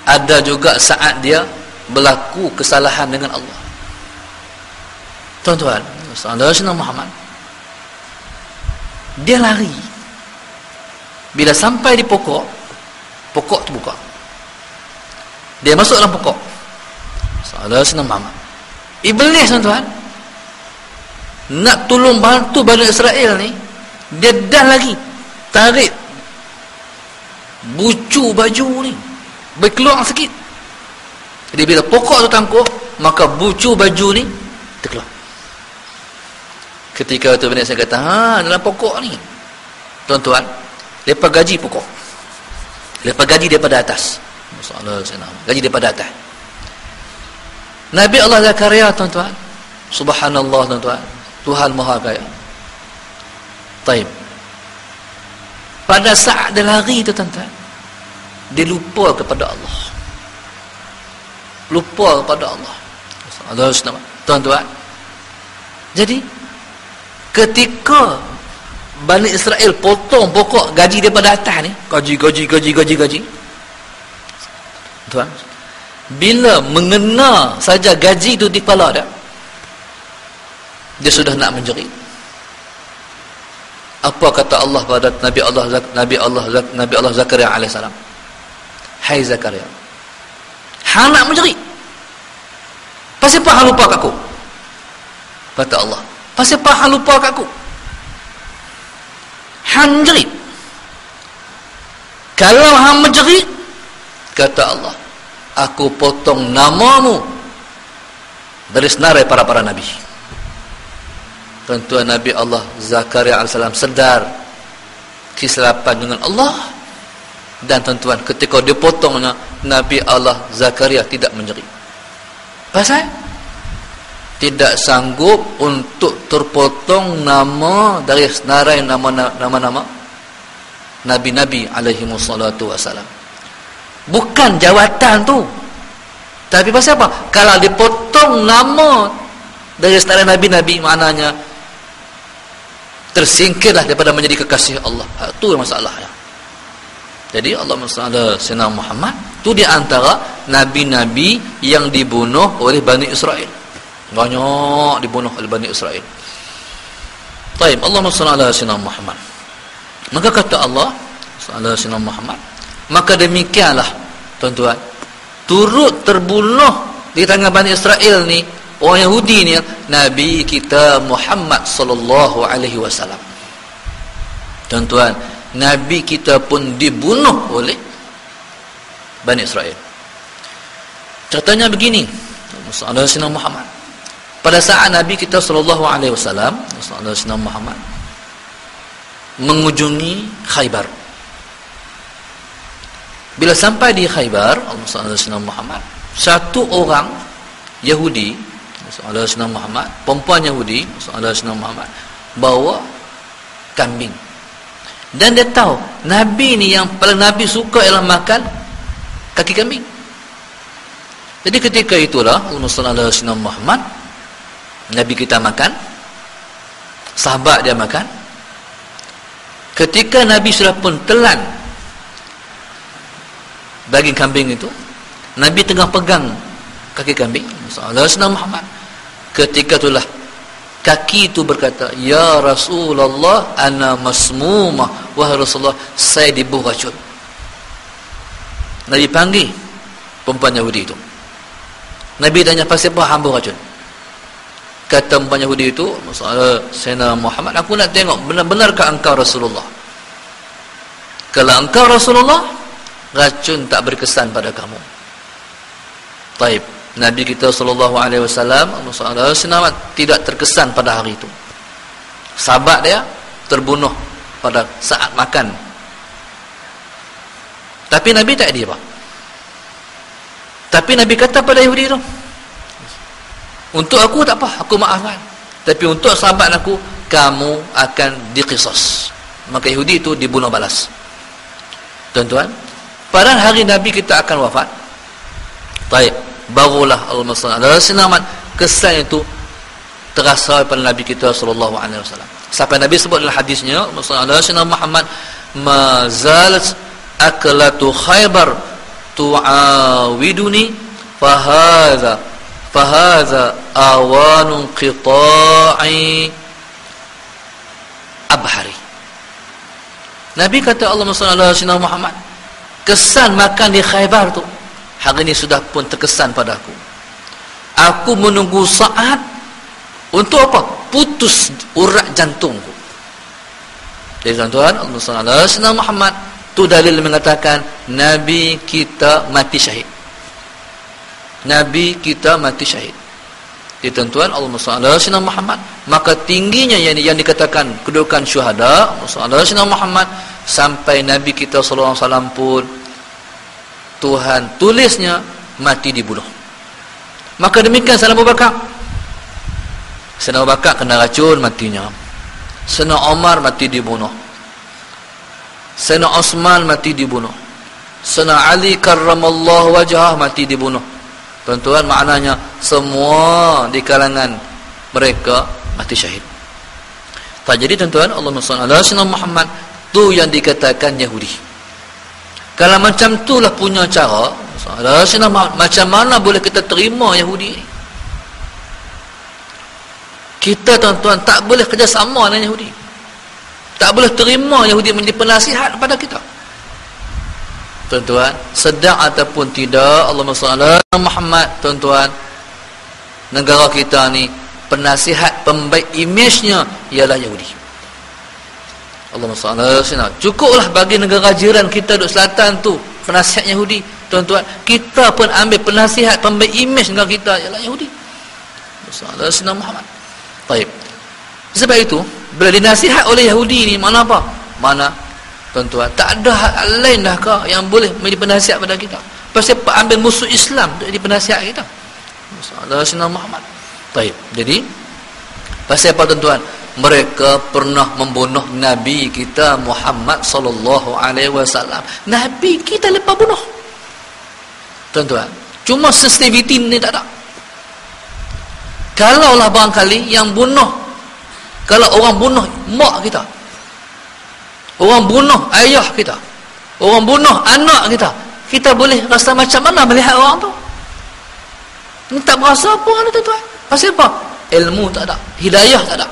ada juga saat dia berlaku kesalahan dengan Allah. Tuan-tuan, Sayyidina Muhammad, dia lari. Bila sampai di pokok, pokok terbuka. Dia masuk dalam pokok. Sayyidina Muhammad. Iblis, tuan-tuan, nak tolong bantu Bani Israel ni, dia dah lagi tarik bucu baju ni, berkeluar sikit. Jadi bila pokok tu tangkuh, maka bucu baju ni terkeluar. Ketika tu Bani Israel kata, dalam pokok ni, tuan-tuan, lepas gaji pokok, lepas gaji daripada atas, gaji daripada atas. Nabi Allah Zakaria, tuan-tuan, subhanallah, tuan-tuan, Tuhan Maha Kaya. Taib. Pada saat dia lari tu, tuan-tuan, dia lupa kepada Allah. Lupa kepada Allah. Tuan-tuan, jadi ketika Bani Israel potong pokok gaji daripada atas ni, gaji, tuan, bila mengena saja gaji tu di kepala dia sudah nak menjerit. Apa kata Allah pada Nabi Allah Zakaria alaihissalam? Hai Zakaria, hang nak menjerit, pasal apa hang lupa kat aku? Kata Allah, pasal apa hang lupa kat aku? Hang menjerit. Kalau hang menjerit, kata Allah, aku potong namamu dari senarai para nabi. Tuan-tuan, Nabi Allah Zakaria alaihissalam sedar kesilapan dengan Allah, dan tuan-tuan, ketika dia potongnya, Nabi Allah Zakaria tidak menjerit. Pasal tidak sanggup untuk terpotong nama dari senarai nama-nama nabi-nabi alaihi wassalatu wassalam. Bukan jawatan tu, tapi pasal apa? Kalau dipotong nama dari senarai nabi-nabi, maknanya tersingkirlah daripada menjadi kekasih Allah. Itu masalahnya. Jadi Allah SWT Sayyidina Muhammad tu di antara nabi-nabi yang dibunuh oleh Bani Israel. Banyak dibunuh oleh Bani Israel. Taib, Allah SWT Sayyidina Muhammad. Maka kata Allah Sayyidina Muhammad, maka demikianlah, tuan-tuan, turut terbunuh di tangan Bani Israel ni, orang Yahudi ni, Nabi kita Muhammad sallallahu alaihi wasallam. Tuan-tuan, Nabi kita pun dibunuh oleh Bani Israel. Ceritanya begini, Sayyidina Muhammad, pada saat Nabi kita sallallahu alaihi wasallam, Sayyidina Muhammad, mengunjungi Khaybar. Bila sampai di Khaybar, Sayyidina Muhammad, satu orang Yahudi, Saudara Sayyidina Muhammad, perempuan Yahudi, saudara Sayyidina Muhammad bawa kambing. Dan dia tahu Nabi ni yang paling Nabi suka ialah makan kaki kambing. Jadi ketika itulah saudara Sayyidina Muhammad, Nabi kita makan, sahabat dia makan. Ketika Nabi sudah pun telan daging kambing itu, Nabi tengah pegang kaki kambing, saudara Sayyidina Muhammad. Ketika itulah kaki itu berkata, "Ya Rasulullah, ana masmumah." Wahai Rasulullah, saya dibunuh racun. Nabi panggil perempuan Yahudi itu. Nabi tanya, "Pasal apa hamba racun?" Kata perempuan Yahudi itu, Sayyidina Muhammad, "Aku nak tengok benar-benarkah engkau Rasulullah? Kalau engkau Rasulullah, racun tak berkesan pada kamu." Taib. Nabi kita sallallahu alaihi wasallam tidak terkesan pada hari itu. Sahabat dia terbunuh pada saat makan. Tapi Nabi tak dia, Pak. Tapi Nabi kata pada Yahudi itu, "Untuk aku tak apa, aku maafkan. Tapi untuk sahabat aku, kamu akan diqisas." Maka Yahudi itu dibunuh balas. Tuan-tuan, pada hari Nabi kita akan wafat. Baik, barulah Allah kesan itu terasa pada Nabi kita sallallahu alaihi wasallam. Sampai Nabi sebut dalam hadisnya, Muhammad, "Mazalat aklatu Khaybar tu'awiduni fahadha awanun qita'i abhari." Nabi kata Allah Muhammad, kesan makan di Khaybar tu hari ini sudah pun terkesan pada aku. Aku menunggu saat untuk apa? Putus urat jantungku. Jadi tuan-tuan, Allah Muhammad tu dalil mengatakan Nabi kita mati syahid. Nabi kita mati syahid. Jadi tuan-tuan, Allah Muhammad, maka tingginya yang dikatakan kedudukan syuhada Allah Muhammad, sampai Nabi kita sallallahu alaihi wasallam pun Tuhan tulisnya mati dibunuh. Maka demikian Sayyidina Abu Bakar. Sayyidina Abu Bakar kena racun, matinya. Sayyidina Umar mati dibunuh. Sayyidina Osman mati dibunuh. Sayyidina Ali karramallahu wajhah mati dibunuh. Tuan-tuan, maknanya semua di kalangan mereka mati syahid. Tak, jadi tuan-tuan, Allahumma shalli ala sayyidina Muhammad tu yang dikatakan Yahudi. Kalau macam itulah punya cara, macam mana boleh kita terima Yahudi ni? Kita tuan-tuan tak boleh kerjasama dengan Yahudi. Tak boleh terima Yahudi menjadi penasihat kepada kita. Tuan-tuan, sedar ataupun tidak, Allahumma shalli ala Muhammad, tuan-tuan, negara kita ni penasihat pembaik image-nya ialah Yahudi. Allahumma salli ala sayyidina. Cukuplah bagi negara jiran kita duduk selatan tu penasihat Yahudi. Tuan-tuan, kita pun ambil penasihat pembaik image negara kita ialah Yahudi. Sallallahu alaihi wasallam Muhammad. Baik. Sebab itu, bila dinasihat oleh Yahudi ni, mana apa? Mana tuan-tuan, tak ada hal lain dah kah yang boleh menjadi penasihat pada kita. Pasal ambil musuh Islam untuk jadi penasihat kita. Sallallahu alaihi wasallam Muhammad. Baik. Jadi pasal apa tuan-tuan? Mereka pernah membunuh Nabi kita Muhammad sallallahu alaihi wasallam. Nabi kita lepas bunuh. Tuan-tuan, cuma sensitivity ni tak ada. Kalaulah barangkali yang bunuh, kalau orang bunuh mak kita, orang bunuh ayah kita, orang bunuh anak kita, kita boleh rasa macam mana melihat orang tu? Ni tak berasa apa ni tuan-tuan. Pasal apa? Ilmu tak ada, hidayah tak ada.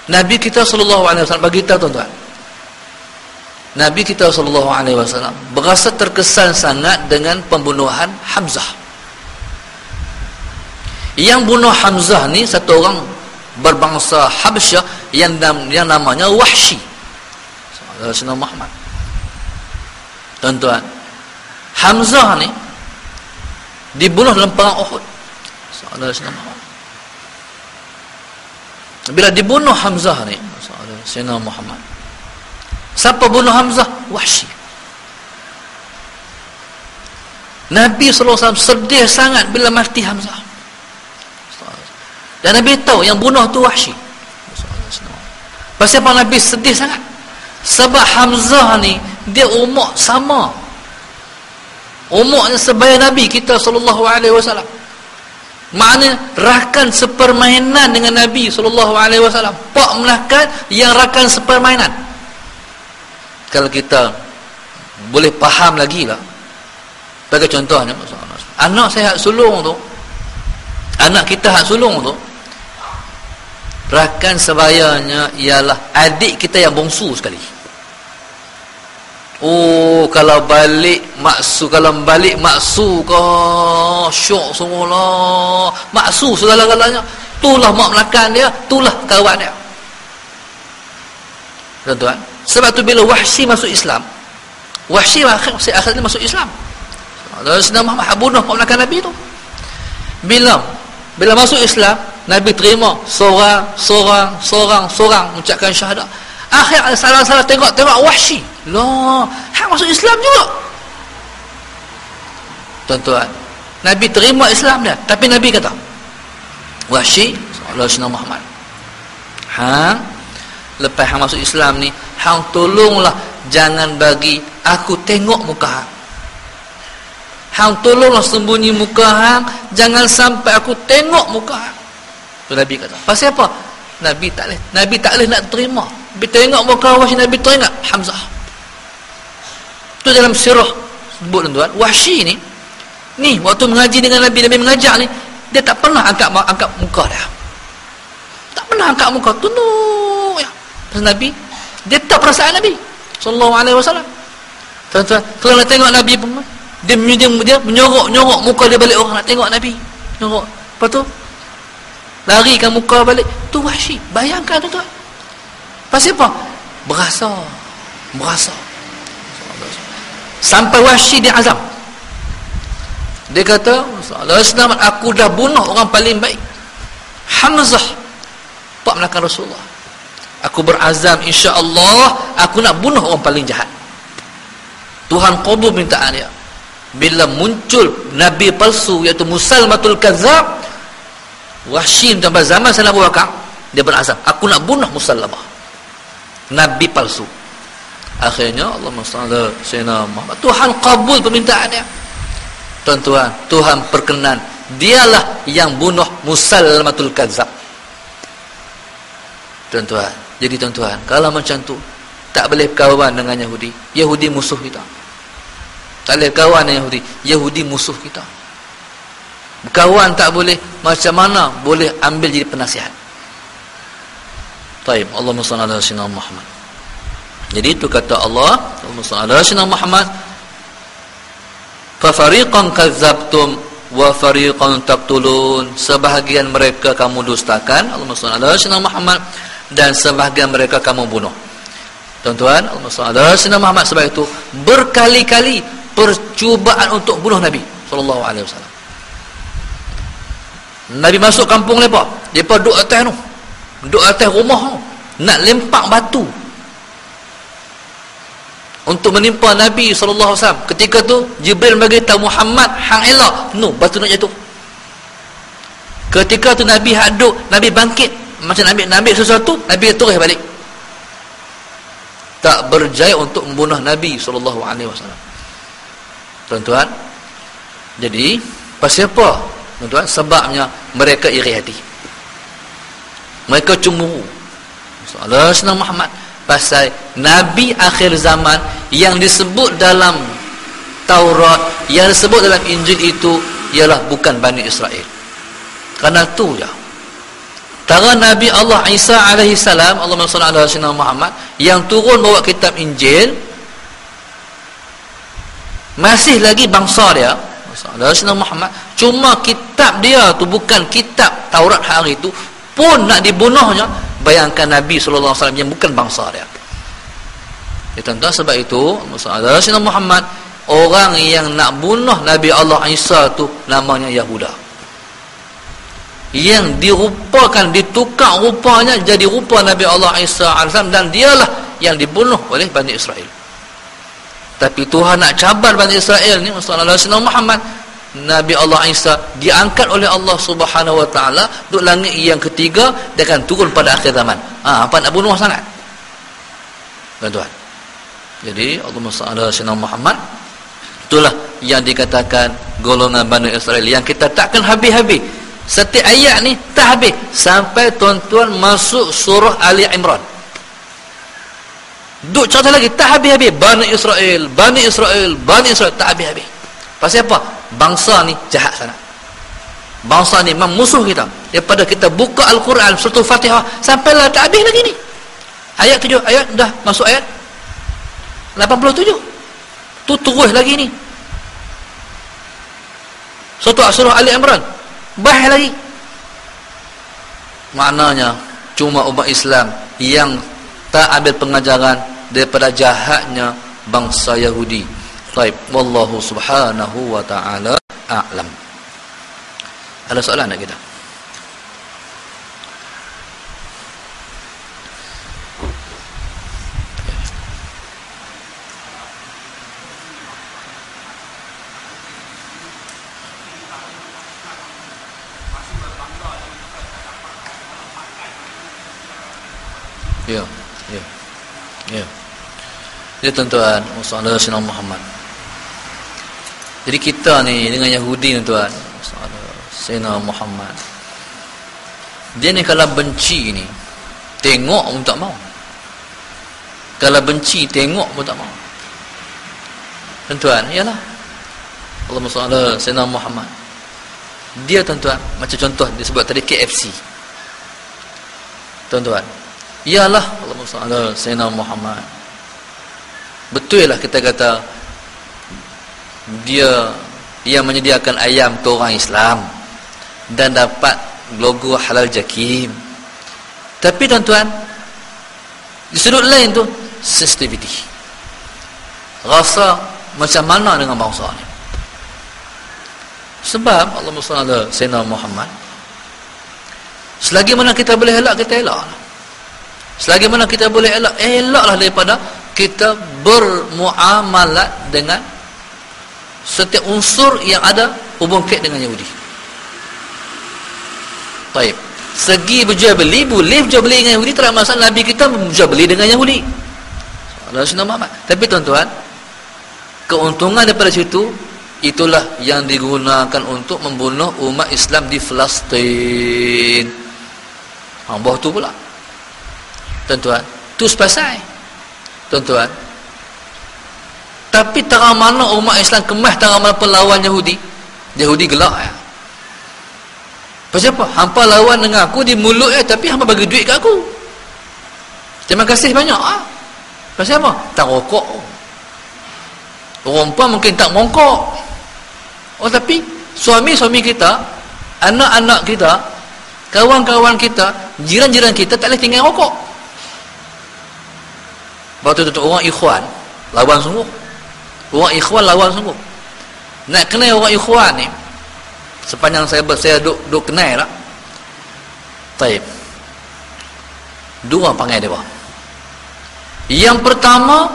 Nabi kita sallallahu alaihi wasallam bagi tahu tuan-tuan. Nabi kita sallallahu alaihi wasallam berasa terkesan sangat dengan pembunuhan Hamzah. Yang bunuh Hamzah ni satu orang berbangsa Habsyah yang namanya Wahsy. Sayyidina Muhammad. Tuan-tuan, Hamzah ni dibunuh dalam perang Uhud. Sayyidina Muhammad. Bila dibunuh Hamzah ni, Sayyidina Muhammad, siapa bunuh Hamzah? Wahsy. Nabi SAW sedih sangat bila mati Hamzah. Dan Nabi tahu yang bunuh tu Wahsy. Pasal apa Nabi sedih sangat? Sebab Hamzah ni dia umur sama, umurnya sebaya Nabi kita SAW. Maknanya rakan sepermainan dengan Nabi SAW. Pak melakan yang rakan sepermainan. Kalau kita boleh faham lagi lah, bagi contohnya, anak saya hak sulung tu, anak kita hak sulung tu, rakan sebayanya ialah adik kita yang bongsu sekali. Oh, kalau balik maksu ke syok semualah, maksu segala-galanya, itulah mak melakan dia, itulah kawan dia. Tuan-tuan, sebab tu bila Wahsy masuk Islam, Wahsy akhirnya masuk Islam. Allah Nabi Muhammad bunuh mak melakan Nabi tu. Bila masuk Islam, Nabi terima seorang mengucapkan syahadah. Akhir salah-salah tengok Wahsy. Lah, hak masuk Islam juga. Tuan-tuan, Nabi terima Islam dia, tapi Nabi kata, Wahsy, Nabi Muhammad, lepas hang masuk Islam ni, hang tolonglah jangan bagi aku tengok muka hang. Hang tolonglah sembunyi muka hang, jangan sampai aku tengok muka hang. Tu Nabi kata. Pasal apa? Nabi tak boleh nak terima. Nabi tengok muka Wahsy, Nabi teringat Hamzah. Tu dalam sirah sebut tuan-tuan, Wahsy ni waktu mengaji dengan Nabi mengajar ni, dia tak pernah angkat muka dia. Tak pernah angkat muka, tunduk ya. Pasal Nabi, dia tahu perasaan Nabi sallallahu alaihi wasallam. Tuan-tuan, kalau nak tengok Nabi pun, dia menyorok muka dia balik orang nak tengok Nabi. Nyorok. Lepas tu larikan muka balik. Tu Wahsy. Bayangkan tuan-tuan. Pasal apa? Berasa. Sampai Wahsy dia azam. Dia kata, Rasulullah, aku dah bunuh orang paling baik, Hamzah, pak melakan Rasulullah. Aku berazam, insya-Allah aku nak bunuh orang paling jahat. Tuhan qabul permintaan dia. Bila muncul Nabi palsu, iaitu Musailamatul Kadzab, Wahsy sampai zaman Sayyidina Abu Bakar, dia berazam, aku nak bunuh Musailamah, Nabi palsu. Akhirnya Allahumma shalli ala Sayyidina Muhammad, Tuhan qabul permintaan dia. Tuan-tuan, Tuhan perkenan, dialah yang bunuh Musailamatul Kadzab. Tuan-tuan, jadi tuan-tuan, kalau macam tu tak boleh kawan dengan Yahudi. Yahudi musuh kita. Tak boleh kawan dengan Yahudi. Yahudi musuh kita. Kawan tak boleh, macam mana boleh ambil jadi penasihat? Taib, Allahumma shalli ala Sayyidina Muhammad. Jadi itu kata Allah, Allahumma shalli ala Sayyidina Muhammad, fa fariqan kadzabtum wa fariqan taqtulun. Sebahagian mereka kamu dustakan, Allahumma shalli ala Sayyidina Muhammad, dan sebahagian mereka kamu bunuh. Tuan-tuan, Allahumma shalli ala Sayyidina Muhammad. Sebab itu berkali-kali percubaan untuk bunuh Nabi sallallahu alaihi wasallam. Nabi masuk kampung mereka, depa duduk atas rumah tu, nak lempak batu untuk menimpa Nabi sallallahu alaihi wasallam. Ketika tu Jibril bagi tahu Muhammad, hang elak, batu nak jatuh. Ketika tu Nabi haduk, Nabi bangkit, macam Nabi ambil sesuatu, Nabi terus balik. Tak berjaya untuk membunuh Nabi sallallahu alaihi wasallam. Tuan-tuan, jadi pasal apa? Tuan-tuan, sebabnya mereka iri hati. Mereka cemburu. Allah Sayyidina Muhammad, pasal Nabi akhir zaman yang disebut dalam Taurat, yang disebut dalam Injil itu ialah bukan Bani Israel. Kerana tu je. Tara Nabi Allah Isa alaihi salam, Allahumma salli ala Sayyidina Muhammad, yang turun bawa kitab Injil, masih lagi bangsa dia Sayyidina Muhammad, cuma kitab dia tu bukan kitab Taurat hari itu pun nak dibunuhnya. Bayangkan Nabi sallallahu alaihi wasallam yang bukan bangsa dia. Tuan-tuan, sebab itu Sayyidina Muhammad, orang yang nak bunuh Nabi Allah Isa tu namanya Yahuda, yang dirupakan, ditukar rupanya jadi rupa Nabi Allah Isa alaihi, dan dialah yang dibunuh oleh Bani Israel. Tapi Tuhan nak cabar Bani Israel ni, Sayyidina Muhammad, Nabi Allah Isa diangkat oleh Allah Subhanahu wa taala duduk langit yang ketiga, dia akan turun pada akhir zaman. Apa nak bunuh sangat? Tuan-tuan. Jadi Allahumma salli ala sayyidina Muhammad. Itulah yang dikatakan golongan Bani Israel yang kita takkan habis-habis. Setiap ayat ni tak habis sampai tuan-tuan masuk surah Ali Imran. Duk cerita lagi tak habis-habis Bani Israel, Bani Israel, Bani Israel, tak habis-habis. Pasal apa? Bangsa ni jahat sangat. Bangsa ni memang musuh kita. Daripada kita buka Al-Quran surah Fatihah sampailah tak habis lagi ni. Ayat 7, ayat dah masuk ayat 87. Tu terus lagi ni. Surah Ali Imran bahas lagi. Maknanya cuma umat Islam yang tak ambil pengajaran daripada jahatnya bangsa Yahudi. Baik, wallahu subhanahu wa ta'ala a'lam. Ada soalan tak kita? Ya, ya, ya. Jadi tuan-tuan, Muhammad Sayyidina Muhammad. Jadi kita ni dengan Yahudi tuan, Sayyidina Muhammad. Dia ni kalau benci ni, tengok pun tak mau. Kalau benci tengok pun tak mau. Tuan-tuan, iyalah. Allahumma salli ala Sayyidina Muhammad. Dia tuan-tuan, macam contoh disebut tadi KFC. Tuan-tuan, iyalah Allahumma salli ala Sayyidina Muhammad. Betul lah kita kata dia menyediakan ayam ke orang Islam dan dapat logo halal jakim. Tapi tuan-tuan, di sudut lain tu sensitivity, rasa macam mana dengan bangsa ni. Sebab Allahumma salli ala Sayyidina Muhammad, selagi mana kita boleh elak, kita elak. Selagi mana kita boleh elak, elaklah daripada kita bermuamalat dengan setiap unsur yang ada hubung kait dengan Yahudi. Baik, segi berjual beli, boleh berjual beli dengan Yahudi, tak ada masalah. Nabi kita berjual beli dengan Yahudi. Tapi tuan-tuan, keuntungan daripada situ, itulah yang digunakan untuk membunuh umat Islam di Palestin. Bawah tu pula. Tuan-tuan, tu sepasai. Tuan-tuan, tapi tak mana umat Islam kemas, tak mana pelawan Yahudi. Yahudi gelak ya. Pasal apa? Hampa lawan dengan aku di mulut tapi hampa bagi duit kat aku. Terima kasih banyak ah. Pasal apa? Tak rokok. Orang pun mungkin tak mongkok. Oh, tapi suami-suami kita, anak-anak kita, kawan-kawan kita, jiran-jiran kita tak boleh tinggal rokok. Betul-betul orang ikhwan lawan sungguh. Orang ikhwan lawan sungguh. Nak kenal orang ikhwan ni, sepanjang saya duk kenal lah. Baik. Dua panggil dia. Yang pertama,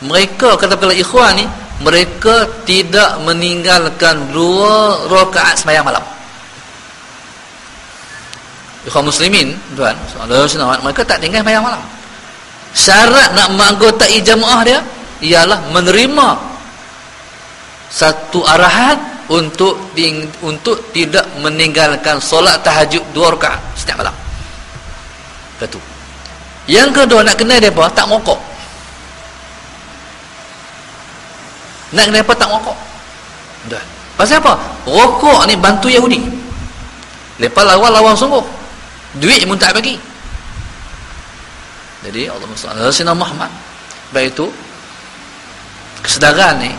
mereka katakanlah ikhwan ni, mereka tidak meninggalkan 2 rakaat sembahyang malam. Ikhwan muslimin, tuan, mereka tak tinggal sembahyang malam. Syarat nak menganggotai jamaah dia ialah menerima satu arahan untuk tidak meninggalkan solat tahajud 2 rakaat setiap malam. Satu. Yang kedua, nak kenal depa tak mokok. Nak kenal depa tak mokok. Dah. Pasal apa? Rokok ni bantu Yahudi. Depa lawan sungguh. Duit pun tak bagi. Jadi Allahumma salli ala Sayyidina Muhammad. Baik itu kesedaran ni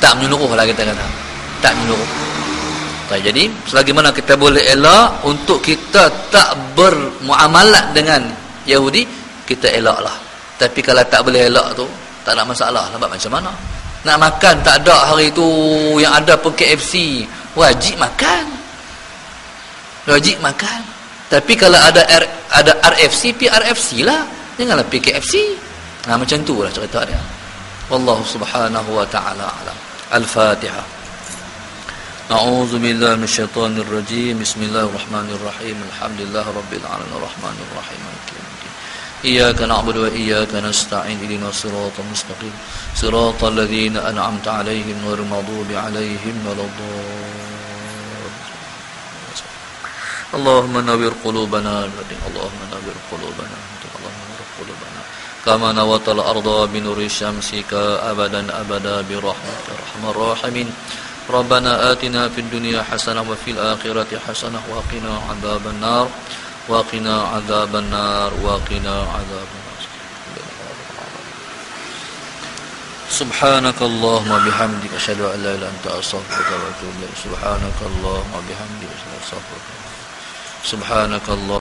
tak menyeluruh lah kita kata. Tak menyeluruh. Jadi selagi mana kita boleh elak untuk kita tak bermuamalat dengan Yahudi, kita elaklah. Tapi kalau tak boleh elak tu, tak ada masalah. Sebab macam mana? Nak makan tak ada hari tu, yang ada pun KFC, wajib makan. Wajib makan. Tapi kalau ada RFC, PRFC lah. Janganlah PKFC. Macam tu lah cerita dia. Wallahu subhanahu wa ta'ala alam. Al-Fatihah. A'udzu billahi minasyaitonir rajim. Bismillahirrahmanirrahim. Alhamdulillahi rabbil alamin arrahmanir rahim maliki yaumiddin. Iyyaka na'budu wa iyyaka nasta'in ihdinas siratal mustaqim. Siratal ladzina an'amta 'alaihim ghairil maghdubi 'alaihim waladdallin. Allahumma nawwir qulubana Allahumma nawwir qulubana Allahumma nawwir qulubana kama nawatal arda bi nuri syamsika abadan abada bi rahmatika arhamar rahimin. Rabbana atina fid dunya hasanah wa fil akhirati hasanah wa qina adzaban nar wa qina adzaban nar wa qina adzaban nar. Subhanakallahumma bihamdika asyhadu an la ilaha illa anta astaghfiruka wa atubu ilaik. Subhanakallahumma bihamdika asyhadu an la ilaha illa anta astaghfiruka. Subhanakallah.